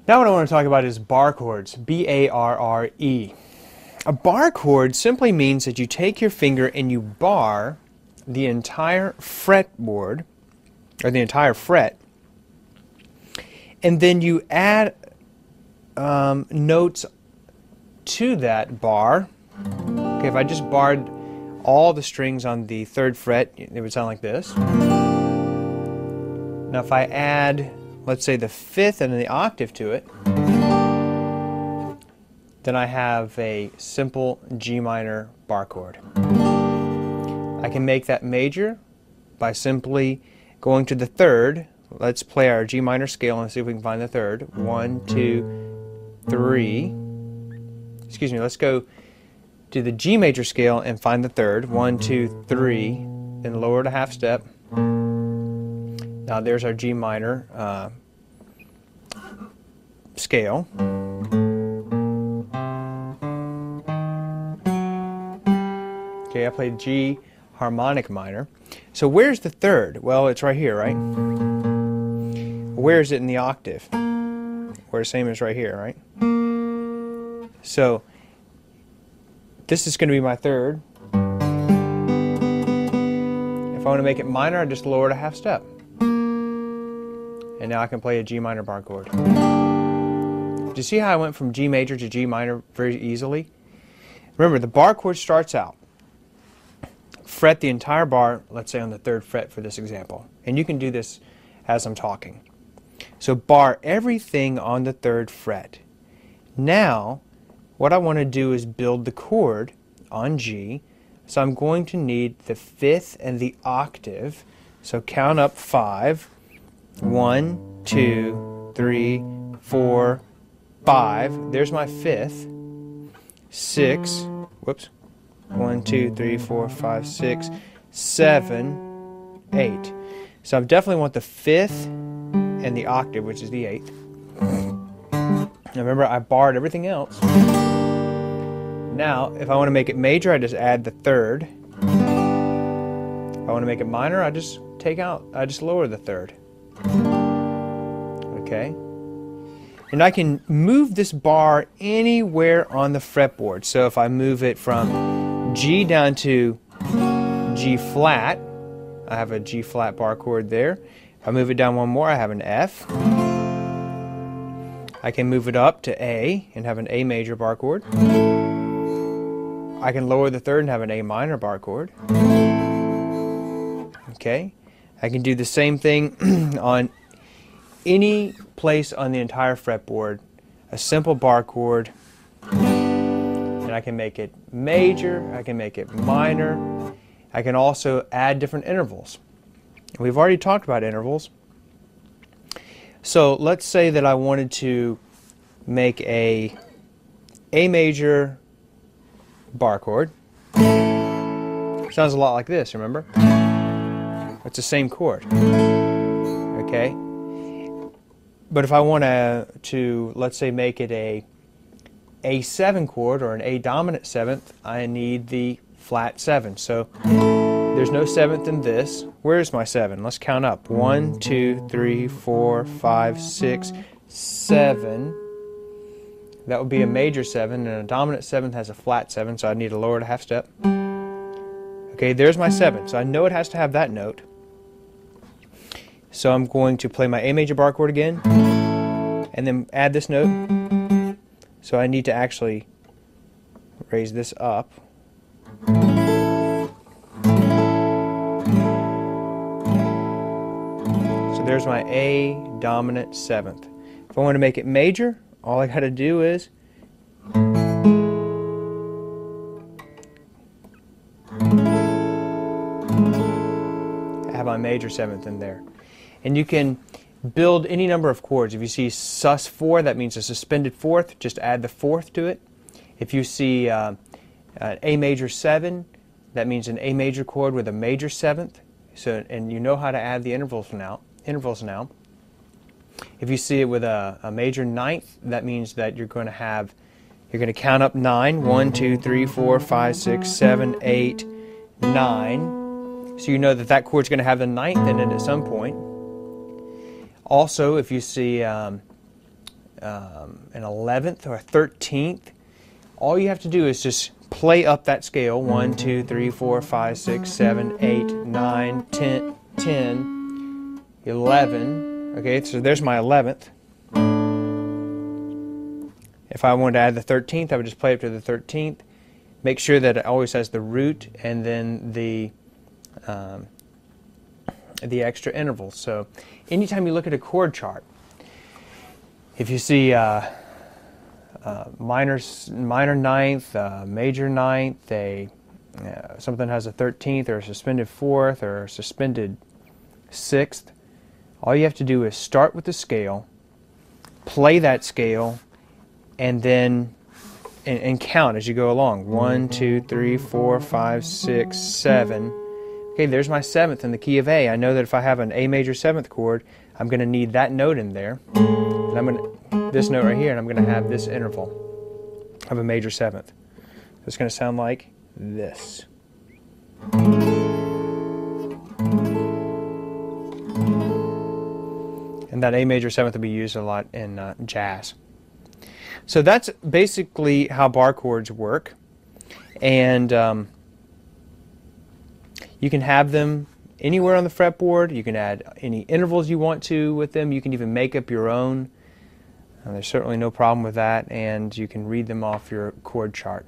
Now what I want to talk about is bar chords, B-A-R-R-E. A bar chord simply means that you take your finger and you bar the entire fretboard, or the entire fret, and then you add notes to that bar. Okay, if I just barred all the strings on the 3rd fret, it would sound like this. Now if I add, let's say, the 5th and the octave to it, then I have a simple G minor bar chord. I can make that major by simply going to the 3rd. Let's play our G minor scale and see if we can find the 3rd. 1, 2, 3. Excuse me, let's go to the G major scale and find the 3rd. 1, 2, 3. Then lower it a half step. Now there's our G minor scale. Okay, I played G harmonic minor. So where's the 3rd? Well, it's right here, right? Where is it in the octave? Where the same as right here, right? So this is going to be my 3rd. If I want to make it minor, I just lower it a half step. And now I can play a G minor bar chord. Do you see how I went from G major to G minor very easily? Remember, the bar chord starts out. Fret the entire bar, let's say on the 3rd fret for this example. And you can do this as I'm talking. So bar everything on the 3rd fret. Now, what I want to do is build the chord on G. So I'm going to need the 5th and the octave. So count up 5. 1, 2, 3, 4, 5. There's my 5th. 6. Whoops. 1, 2, 3, 4, 5, 6, 7, 8. So I definitely want the 5th and the octave, which is the 8th. Now remember, I barred everything else. Now, if I want to make it major, I just add the 3rd. If I want to make it minor, I just lower the 3rd. Okay? And I can move this bar anywhere on the fretboard. So if I move it from G down to G flat, I have a G flat bar chord there. If I move it down one more, I have an F. I can move it up to A and have an A major bar chord. I can lower the 3rd and have an A minor bar chord. Okay. I can do the same thing on any place on the entire fretboard, a simple bar chord, and I can make it major, I can make it minor, I can also add different intervals. We've already talked about intervals. So let's say that I wanted to make a major bar chord. Sounds a lot like this, remember? It's the same chord. Okay? But if I want to, let's say, make it a A7 chord or an A dominant 7th, I need the flat 7. So there's no 7th in this. Where's my 7? Let's count up. 1, 2, 3, 4, 5, 6, 7. That would be a major 7, and a dominant 7th has a flat 7, so I need to lower it a half step. Okay, there's my 7. So I know it has to have that note. So I'm going to play my A major bar chord again, and then add this note. So I need to actually raise this up. So there's my A dominant 7th. If I want to make it major, all I got to do is have my major 7th in there. And you can build any number of chords. If you see sus4, that means a suspended 4th, just add the 4th to it. If you see an A major 7, that means an A major chord with a major 7th. So, and you know how to add the intervals now. If you see it with a major 9th, that means that you're going to count up 9. 1, 2, 3, 4, 5, 6, 7, 8, 9. So you know that that chord's going to have the 9th in it at some point. Also, if you see an 11th or a 13th, all you have to do is just play up that scale. 1, 2, 3, 4, 5, 6, 7, 8, 9, 10, 10, 11. Okay, so there's my 11th. If I wanted to add the 13th, I would just play up to the 13th. Make sure that it always has the root and then the extra intervals. So anytime you look at a chord chart, if you see minor ninth, major ninth, something has a 13th or a suspended 4th or a suspended 6th, all you have to do is start with the scale, play that scale, and then and count as you go along. 1, 2, 3, 4, 5, 6, 7. Okay, there's my 7th in the key of A. I know that if I have an A major 7th chord, I'm going to need that note in there. And I'm going to this note right here, and I'm going to have this interval of a major 7th. So it's going to sound like this. And that A major 7th will be used a lot in jazz. So that's basically how bar chords work. And you can have them anywhere on the fretboard. You can add any intervals you want to with them. You can even make up your own. There's certainly no problem with that, and you can read them off your chord chart.